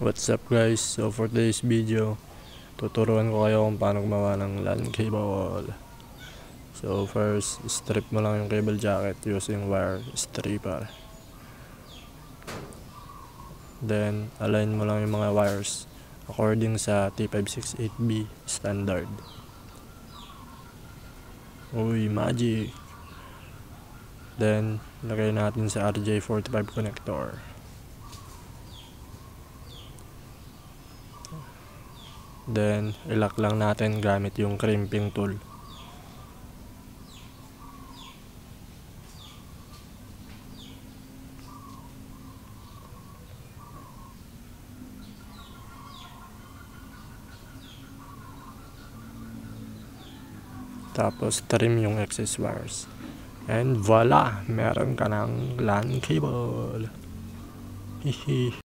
What's up guys, so for today's video tuturuan ko kayo kung paano gumawa ng LAN cable. So first, strip mo lang yung cable jacket using wire stripper. Then align mo lang yung mga wires according sa T568B standard. Uy, magic! Then lagay natin sa RJ45 connector. Then ilock lang natin gamit yung crimping tool. Tapos trim yung excess wires. And voila! Meron ka ng LAN cable. Hihi.